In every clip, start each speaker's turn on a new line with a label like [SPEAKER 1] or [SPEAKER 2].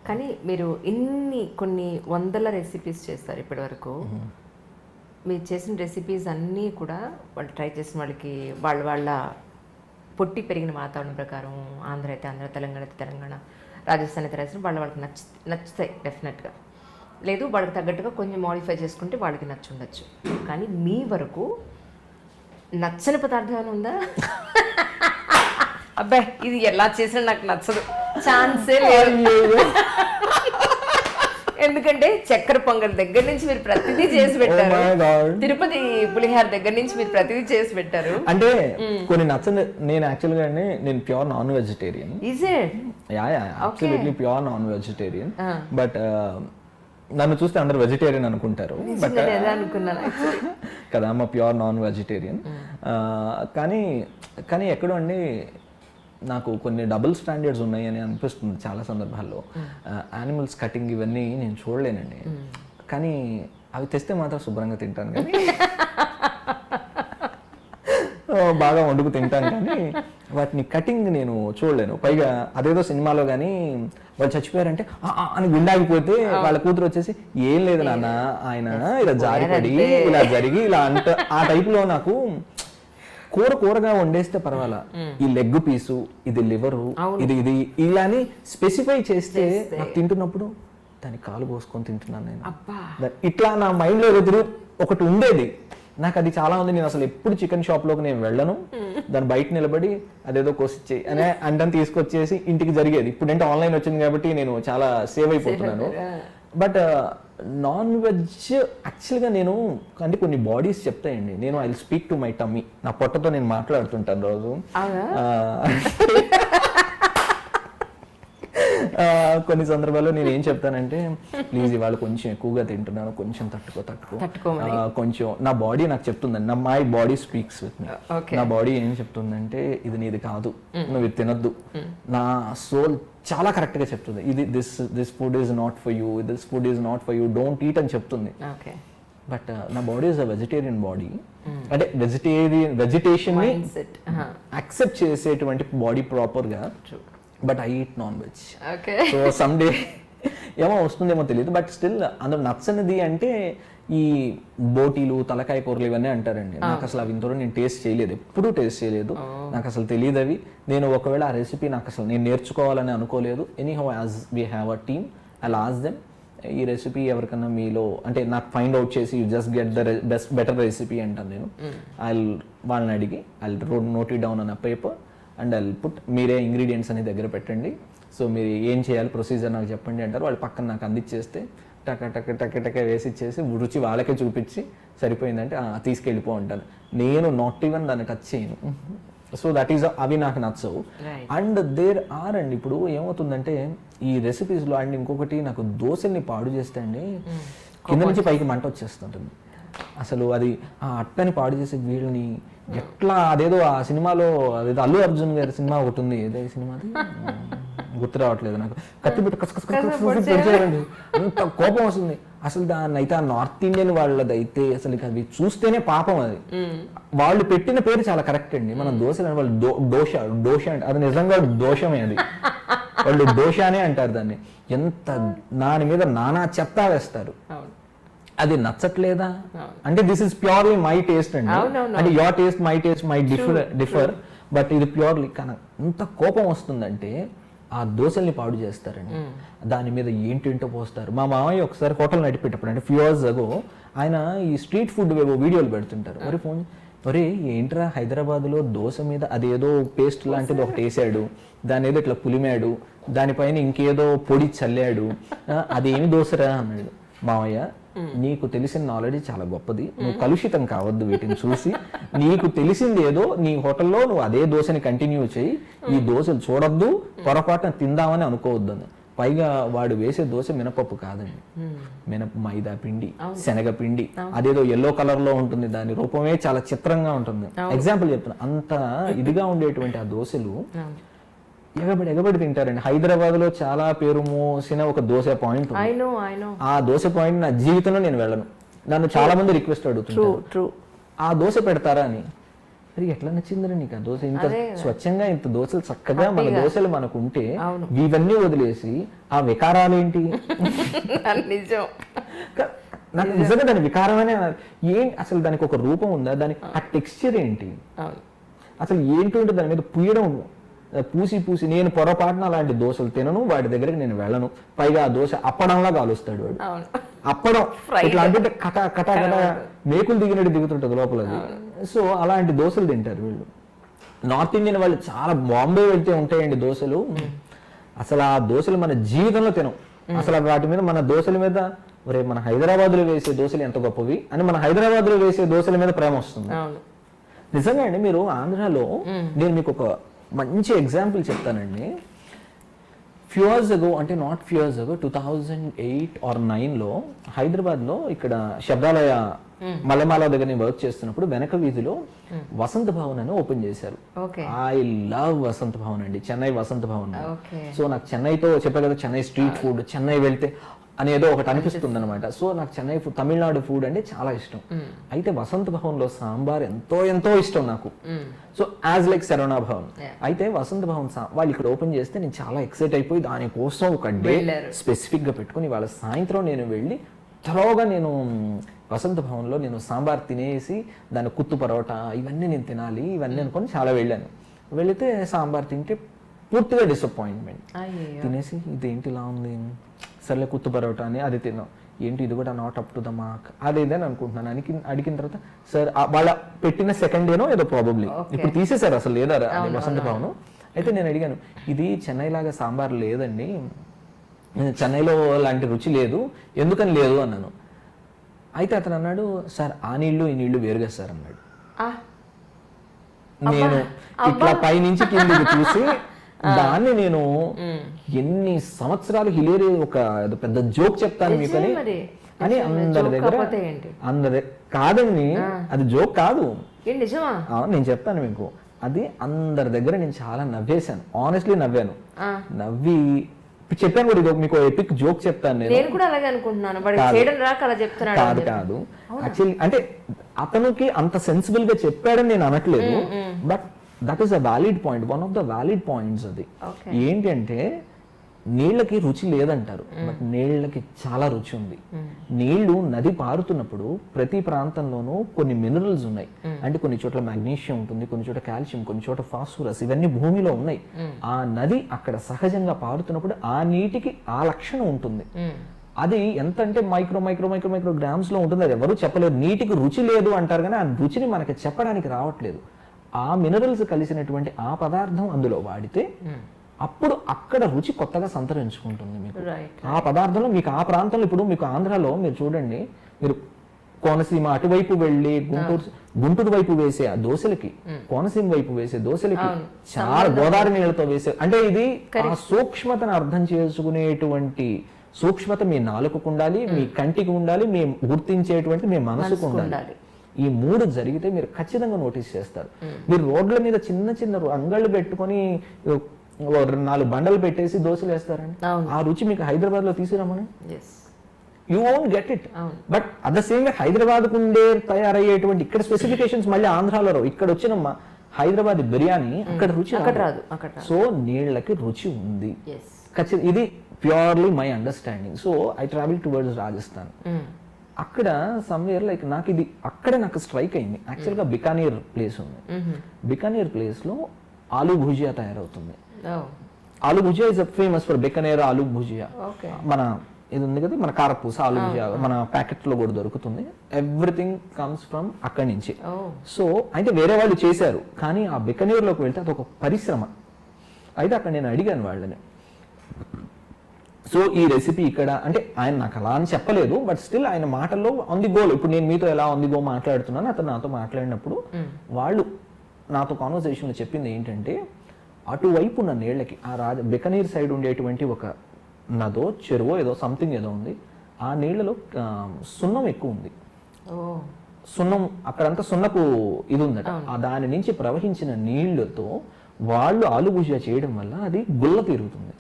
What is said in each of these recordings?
[SPEAKER 1] కానీ మీరు కొన్ని వందల రెసిపీస్ చేస్తారు ఇప్పటి వరకు. మీరు చేసిన రెసిపీస్ అన్నీ కూడా వాళ్ళు ట్రై చేసిన వాళ్ళకి వాళ్ళ పొట్టి పెరిగిన వాతావరణం ప్రకారం, ఆంధ్ర అయితే ఆంధ్ర, తెలంగాణ అయితే తెలంగాణ, రాజస్థాన్ అయితే రాజస్థాన్, వాళ్ళకి నచ్చుతాయి డెఫినెట్గా. లేదు వాళ్ళకి తగ్గట్టుగా కొంచెం మోడిఫై చేసుకుంటే వాళ్ళకి నచ్చుండొచ్చు. కానీ మీ వరకు నచ్చని పదార్థం ఏమైనా ఉందా? అబ్బాయి ఇది ఎలా చేసినా నాకు నచ్చదు, ఛాన్సే లేదు. ఎందుకంటే చక్కెర పొంగల్ దగ్గర నుంచి మీరు ప్రతిదీ చేసి పెట్టారు, తిరుపతి పులిహార దగ్గర నుంచి మీరు ప్రతిదీ చేసి పెట్టారు.
[SPEAKER 2] అంటే కొన్ని నచ్చని, నేను యాక్చువల్గా నేను pure non vegetarian.
[SPEAKER 1] Is it?
[SPEAKER 2] Absolutely pure non vegetarian. But నన్ను చూస్తే అందరు వెజిటేరియన్ అనుకుంటారు కదా, మా ప్యూర్ నాన్ వెజిటేరియన్. కానీ ఎక్కడో అండి నాకు కొన్ని డబుల్ స్టాండర్డ్స్ ఉన్నాయి అని అనిపిస్తుంది చాలా సందర్భాల్లో. యానిమల్స్ కటింగ్ ఇవన్నీ నేను చూడలేనండి, కానీ అవి తెస్తే మాత్రం శుభ్రంగా తింటాను, కానీ బాగా వండుకు తింటాను, కానీ వాటిని కటింగ్ నేను చూడలేను. పైగా అదేదో సినిమాలో కానీ వాళ్ళు చచ్చిపోయారంటే అని గుండాగిపోతే వాళ్ళ కూతురు వచ్చేసి ఏం లేదు నాన్న, ఆయన ఇలా జారిపడి ఇలా జరిగి ఇలా అంట, ఆ టైపులో నాకు కూరగా వండేస్తే పర్వాలా, ఈ లెగ్ పీసు, ఇది లివరు, ఇది ఇలాని స్పెసిఫై చేస్తే నాకు తింటున్నప్పుడు దాన్ని కాలు పోసుకొని తింటున్నాను నేను. ఇట్లా నా మైండ్ లో ఎదురు ఒకటి ఉండేది నాకు, అది చాలా ఉంది. నేను అసలు ఎప్పుడు చికెన్ షాప్ లోకి నేను వెళ్ళను, దాన్ని బయట నిలబడి అదేదో కోసిచ్చేయి అనే అంటని తీసుకొచ్చేసి ఇంటికి జరిగేది. ఇప్పుడు అంటే ఆన్లైన్ వచ్చింది కాబట్టి నేను చాలా సేవ్ అయిపోతున్నాను. బట్ నాన్ వెజ్ యాక్చువల్గా నేను అంటే కొన్ని బాడీస్ చెప్తాయండి, నేను I speak to my tummy, నా పొట్టతో నేను మాట్లాడుతుంటాను రోజు. కొన్ని సందర్భాల్లో నేను ఏం చెప్తానంటే, ప్లీజ్ ఇవాళ కొంచెం ఎక్కువగా తింటున్నాను, కొంచెం తట్టుకో, కొంచెం నా బాడీ నాకు చెప్తుందండి, my body speaks with me. నా బాడీ ఏం చెప్తుందంటే ఇది నీది కాదు, నువ్వు ఇది తినద్దు. నా సోల్ చాలా కరెక్ట్ గా చెప్తుంది, ఇది this food is not for you, this food is not for you, don't eat అని చెప్తుంది. బట్ నా body is a vegetarian body, అంటే వెజిటేషన్ ని యాక్సెప్ట్ చేసేటువంటి బాడీ ప్రాపర్ గా. But I eat non veg. So some day ఏమో వస్తుందేమో తెలియదు, బట్ స్టిల్ అందులో నచ్చనిది అంటే ఈ బోటీలు, తలకాయ కూరలు ఇవన్నీ అంటారండి. నాకు అసలు అవి ఇంతలో నేను టేస్ట్ చేయలేదు, ఎప్పుడూ టేస్ట్ చేయలేదు, నాకు అసలు తెలియదు అవి. నేను ఒకవేళ ఆ రెసిపీ నాకు అసలు నేను నేర్చుకోవాలని అనుకోలేదు. Anyhow as we have a team, I ask them ఈ రెసిపీ ఎవరికన్నా మీలో అంటే నాకు ఫైండ్ అవుట్ చేసి you just get the better recipe అంటాను నేను. వాళ్ళని అడిగి I note it down on a paper and I put, మీరే ఇంగ్రీడియంట్స్ అని దగ్గర పెట్టండి, సో మీరు ఏం చేయాలి ప్రొసీజర్ నాకు చెప్పండి అంటారు. వాళ్ళు పక్కన నాకు అందించేస్తే టక వేసి ఇచ్చేసి రుచి వాళ్ళకే చూపించి సరిపోయిందంటే తీసుకెళ్ళిపో అంటాను. నేను నాట్ ఈవెన్ దాన్ని టచ్ చేయను. సో దట్ ఈస్, అవి నాకు నచ్చవు. అండ్ దేర్ ఆర్ అండి ఇప్పుడు ఏమవుతుందంటే ఈ రెసిపీస్లో అండ్ ఇంకొకటి, నాకు దోశల్ని పాడు చేస్తే అండి కింద నుంచి పైకి మంట వచ్చేస్తుంటుంది. అసలు అది ఆ అట్టని పాడు చేసే వీళ్ళని ఎట్లా, అదేదో ఆ సినిమాలో అదేదో అల్లు అర్జున్ గారి సినిమా ఒకటి ఉంది, ఏదో సినిమాది గుర్తు రావట్లేదు నాకు, కత్తి పెట్టి కసకసండి అంత కోపం వస్తుంది. అసలు దాన్ని అయితే ఆ నార్త్ ఇండియన్ వాళ్ళది అయితే అసలు అది చూస్తేనే పాపం. అది వాళ్ళు పెట్టిన పేరు చాలా కరెక్ట్ అండి. మనం దోశలు వాళ్ళు దోశ అంటే అది నిజంగా దోషమే, అది వాళ్ళు దోషానే అంటారు దాన్ని. ఎంత దాని మీద నానా చెత్త వేస్తారు, అది నచ్చట్లేదా అంటే this is purely my taste అండి, అంటే your taste my taste my differ, but ఇది ప్యూర్లీ. కానీ ఎంత కోపం వస్తుందంటే ఆ దోశల్ని పాడు చేస్తారండి, దాని మీద ఏంటేంటో పోస్తారు. మా మామయ్య ఒకసారి హోటల్ నడిపేటప్పుడు అంటే ఫ్యూ ఇయర్స్ అగో ఆయన ఈ స్ట్రీట్ ఫుడ్ వీడియోలు పెడుతుంటారు. మరి ఫోన్ ఒరే ఏంట్రా హైదరాబాద్లో దోశ మీద అదేదో పేస్ట్ లాంటిది ఒకటి వేసాడు, దాని ఏదో ఇట్లా పులిమాడు, దానిపైన ఇంకేదో పొడి చల్లాడు, అదేమి దోశరా అన్నాడు. మామయ్య నీకు తెలిసిన నాలెడ్జ్ చాలా గొప్పది, నువ్వు కలుషితం కావద్దు వీటిని చూసి, నీకు తెలిసింది ఏదో నీ హోటల్లో నువ్వు అదే దోశని కంటిన్యూ చేయి, ఈ దోశలు చూడొద్దు, పొరపాటున తిందామని అనుకోవద్దు అని. పైగా వాడు వేసే దోశ మినపప్పు కాదండి, మైదా పిండి, శనగపిండి, అదేదో ఎల్లో కలర్ లో ఉంటుంది, దాని రూపమే చాలా చిత్రంగా ఉంటుంది. ఎగ్జాంపుల్ చెప్తున్నా, అంత ఇదిగా ఉండేటువంటి ఆ దోశలు ఎగబడి తింటారండి. హైదరాబాద్ లో చాలా పేరు మోసిన ఒక దోశ పాయింట్, ఆ దోశ పాయింట్ నా జీవితంలో నేను వెళ్ళను. నన్ను చాలా మంది రిక్వెస్ట్ అడుగుతుంటారు ఆ దోశ పెడతారా అని. అరే ఎట్లా నచ్చిందిరా నీకు ఆ దోశ, ఇంత స్వచ్ఛంగా ఇంత దోశలు చక్కగా మన దోశలు మనకుంటే ఇవన్నీ వదిలేసి ఆ వికారాలేంటి?
[SPEAKER 1] నిజం,
[SPEAKER 2] నాకు నిజంగా దాని వికారమనే ఏంటి, అసలు దానికి ఒక రూపం ఉందా, దాని ఆ టెక్స్చర్ ఏంటి, అసలు ఏంటంటే దాని మీద పూసి నేను పొరపాటున అలాంటి దోశలు తినను, వాడి దగ్గరికి నేను వెళ్ళను. పైగా ఆ దోశ అప్పడంలా కాలుస్తాడు వాడు, అప్పడం ఇట్లా అంటే కట కట కట మేకులు దిగినట్టు దిగుతుంటది లోపలది. సో అలాంటి దోశలు తింటారు వీళ్ళు. నార్త్ ఇండియన్ వాళ్ళు చాలా, బాంబే వెళ్తే ఉంటాయండి దోశలు, అసలు ఆ దోశలు మన జీవితంలో తినం. అసలు వాటి మీద, మన దోశల మీద ఒరే మన హైదరాబాద్లో వేసే దోశలు ఎంత గొప్పవి అని మన హైదరాబాద్లో వేసే దోశల మీద ప్రేమ వస్తుంది. నిజంగా అండి, మీరు ఆంధ్రాలో, నేను మీకు ఒక మంచి ఎగ్జాంపుల్ చెప్తానండి. ఫ్యూ ఇయర్స్ అగో, అంటే not few years ago, 2008 or 2009లో హైదరాబాద్లో ఇక్కడ శబ్దాలయ మల్లెమాల దగ్గర నేను వర్క్ చేస్తున్నప్పుడు వెనక వీధిలో వసంత భవన్ అని ఓపెన్ చేశారు. ఐ లవ్ వసంత భవన్ అండి, చెన్నై వసంత భవన్. సో నాకు చెన్నైతో చెప్పా కదా, చెన్నై స్ట్రీట్ ఫుడ్, చెన్నై వెళ్తే అనేదో ఒకటి అనిపిస్తుంది అనమాట. సో నాకు చెన్నై ఫుడ్, తమిళనాడు ఫుడ్ అంటే చాలా ఇష్టం. అయితే వసంత భవన్ లో సాంబార్ ఎంతో ఎంతో ఇష్టం నాకు. So as like Saravana Bhavan. అయితే వసంత భవన్ వాళ్ళు ఇక్కడ ఓపెన్ చేస్తే నేను చాలా ఎక్సైట్ అయిపోయి దానికోసం ఒక డే స్పెసిఫిక్ గా పెట్టుకుని వాళ్ళ సాయంత్రం నేను వెళ్ళి త్వరగా నేను వసంత భవన్లో నేను సాంబార్ తినేసి దాని కుత్తు పరోటా ఇవన్నీ నేను తినాలి ఇవన్నీ అనుకొని చాలా వెళ్ళాను. వెళితే సాంబార్ తింటే పూర్తిగా డిసప్పాయింట్మెంట్. తినేసి ఇదేంటి ఇలా ఉంది, సర్లే కుత్తు పరోటా అని అది తిన్నాం, ఏంటి ఇది కూడా not up to the mark అదేదని అనుకుంటున్నాను. అడిగిన తర్వాత సార్ వాళ్ళ పెట్టిన సెకండ్ డేనో ఏదో ప్రాబబ్లీ ఇప్పుడు తీసేశారు, అసలు లేదా వసంత భవన్. అయితే నేను అడిగాను, ఇది చెన్నై లాగా సాంబార్ లేదండి, చెన్నైలో లాంటి రుచి లేదు, ఎందుకని లేదు అన్నాను. అయితే అతను అన్నాడు, సార్ ఆ నీళ్లు ఈ నీళ్లు వేరుగా సార్ అన్నాడు. నేను ఇట్లా పైనుంచి కిందికి చూసి దాన్ని నేను ఎన్ని సంవత్సరాలు హిలేరి ఒక పెద్ద జోక్ చెప్తాను మీకు అని అందరి దగ్గర కాదండి, అది జోక్ కాదు, నేను చెప్తాను మీకు. అది అందరి దగ్గర నేను చాలా నవ్వేశాను, ఆనెస్ట్లీ నవ్వాను. నవ్వి చెప్పాను కూడా, మీకు ఎపిక్ జోక్ చెప్తాను నేను కూడా అలాగే అనుకుంటున్నాను. కాదు యాక్చువల్లీ, అంటే అతనికి అంత సెన్సిబుల్ గా చెప్పాడని నేను అనట్లేదు, but that is a valid point, one of the valid points. అది ఏంటంటే నీళ్ళకి రుచి లేదంటారు, బట్ నీళ్ళకి చాలా రుచి ఉంది. నీళ్లు నది పారుతున్నప్పుడు ప్రతి ప్రాంతంలోనూ కొన్ని మినరల్స్ ఉన్నాయి, అంటే కొన్ని చోట్ల మాగ్నీషియం ఉంటుంది, కొన్ని చోట్ల కాల్షియం, కొన్ని చోట్ల ఫాస్ఫరస్, ఇవన్నీ భూమిలో ఉన్నాయి. ఆ నది అక్కడ సహజంగా పారుతున్నప్పుడు ఆ నీటికి ఆ లక్షణం ఉంటుంది. అది ఎంత అంటే micro micro micro micro grams లో ఉంటుంది, అది ఎవరు చెప్పలేరు. నీటికి రుచి లేదు అంటారు కానీ ఆ రుచిని మనకి చెప్పడానికి రావట్లేదు. ఆ మినరల్స్ కలిసినటువంటి ఆ పదార్థం అందులో వాడితే అప్పుడు అక్కడ రుచి కొత్తగా సంతరించుకుంటుంది మీకు. ఆ పదార్థంలో మీకు ఆ ప్రాంతంలో, ఇప్పుడు మీకు ఆంధ్రాలో మీరు చూడండి, మీరు కోనసీమ అటువైపు వెళ్ళి గుంటూరు వైపు వేసే ఆ దోశలకి, కోనసీమ వైపు వేసే దోశలకి చాలా గోదావరి నీళ్ళతో వేసే, అంటే ఇది ఆ సూక్ష్మతను అర్థం చేసుకునేటువంటి సూక్ష్మత మీ నాలుకకు ఉండాలి, మీ కంటికి ఉండాలి, మీ గుర్తించేటువంటి మీ మనసుకు ఉండాలి. ఈ మూడు జరిగితే మీరు ఖచ్చితంగా నోటీస్ చేస్తారు. మీరు రోడ్ల మీద చిన్న చిన్న అంగళ్ళు పెట్టుకొని 4 బండలు పెట్టేసి దోశలు వేస్తారండి, ఆ రుచి మీకు హైదరాబాద్ లో తీసుకురామని you won't get it. But at the same way Hyderabad కు ఉండే తయారయ్యేటువంటి ఇక్కడ స్పెసిఫికేషన్స్ మళ్ళీ ఆంధ్రాలో, ఇక్కడ వచ్చిన హైదరాబాద్ బిర్యానీ అక్కడ రుచి రాదు. సో నీళ్ళకి రుచి ఉంది ఖచ్చితంగా. ఇది purely my understanding. So I travel towards Rajasthan. అక్కడ సమ్వేర్ లైక్ నాకు ఇది అక్కడ నాకు స్ట్రైక్ అయింది. యాక్చువల్గా బికానీర్ ప్లేస్ ఉంది, బికానీర్ ప్లేస్ లో ఆలూ భుజియా తయారవుతుంది. Aloo bhujia is famous for Bikaner aloo bhujia. మన ఇది ఉంది కదా, మన కారపూస ఆలూ భుజియా మన ప్యాకెట్ లో కూడా దొరుకుతుంది. ఎవ్రీథింగ్ కమ్స్ ఫ్రమ్ అక్కడి నుంచి. సో అయితే వేరే వాళ్ళు చేశారు, కానీ ఆ బికానేర్ లోకి వెళ్తే అదొక పరిశ్రమ. అయితే అక్కడ నేను అడిగాను వాళ్ళని, సో ఈ రెసిపీ ఇక్కడ అంటే ఆయన నాకు అలా అని చెప్పలేదు, బట్ స్టిల్ ఆయన మాటల్లో ఆన్ ది గోల్, ఇప్పుడు నేను మీతో ఎలా ఆన్ ది గో మాట్లాడుతున్నాను, అతను నాతో మాట్లాడినప్పుడు వాళ్ళు నాతో కాన్వర్సేషన్లో చెప్పింది ఏంటంటే, అటువైపు ఉన్న నీళ్ళకి ఆ బికనీర్ సైడ్ ఉండేటువంటి ఒక నదో చెరువో ఏదో సంథింగ్ ఏదో ఉంది, ఆ నీళ్లలో సున్నం ఎక్కువ ఉంది. సున్నం అక్కడంతా సున్నపు ఇది ఉందట. దాని నుంచి ప్రవహించిన నీళ్లతో వాళ్ళు ఆలు భుజియా చేయడం వల్ల అది గుల్ల తిరుగుతుంది.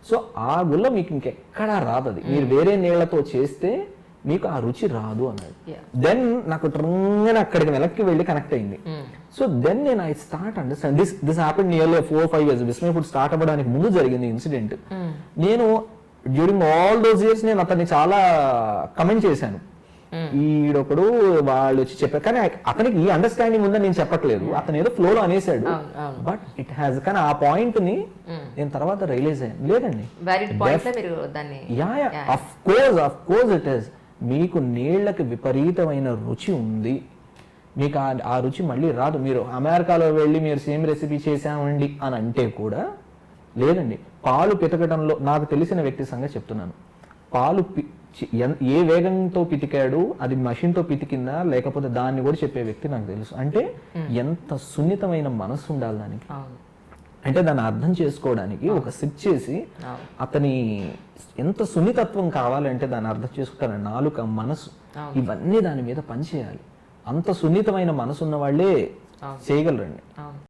[SPEAKER 2] సో ఆ గుల్ల మీకు ఇంకెక్కడా రాదు, అది మీరు వేరే నీళ్లతో చేస్తే మీకు ఆ రుచి రాదు అన్నది. దెన్ నాకు ట్రంగా అక్కడికి వెనక్కి వెళ్ళి కనెక్ట్ అయింది. సో దెన్ నేను I start understand this happen nearly 4-5 years. Vismaya food start అవ్వడానికి ముందు జరిగింది ఇన్సిడెంట్. నేను డ్యూరింగ్ ఆల్ దోస్ ఇయర్స్ నేను అతన్ని చాలా కమెంట్ చేశాను, ఈడొకడు వాళ్ళు వచ్చి చెప్పారు, కానీ అతనికి ఈ అండర్స్టాండింగ్ ఉందని నేను చెప్పట్లేదు, అతను ఏదో ఫ్లోలో అనేసాడు, బట్ ఇట్ హ్యాస్. కానీ ఆ పాయింట్ ని నేను తర్వాత రియలైజ్ అయ్యాను, లేదండి ఆఫ్ కోర్స్ ఇట్ ఈస్. మీకు నీళ్లకి విపరీతమైన రుచి ఉంది, మీకు ఆ రుచి మళ్ళీ రాదు. మీరు అమెరికాలో వెళ్ళి మీరు సేమ్ రెసిపీ చేసామండి అని అంటే కూడా లేదండి. పాలు పితకడంలో నాకు తెలిసిన వ్యక్తి సంగతి చెప్తున్నాను. పాలు ఏ వేగంతో పితికాడు, అది మషిన్తో పితికిందా లేకపోతే దాన్ని కూడా చెప్పే వ్యక్తి నాకు తెలుసు. అంటే ఎంత సున్నితమైన మనసు ఉండాలి దానికి, అంటే దాన్ని అర్థం చేసుకోవడానికి ఒక సిప్ చేసి అతని ఎంత సున్నితత్వం కావాలంటే దాన్ని అర్థం చేసుకుంటాను. నాలుక, మనసు, ఇవన్నీ దాని మీద పనిచేయాలి. అంత సున్నితమైన మనసు ఉన్న వాళ్ళే చేయగలరండి.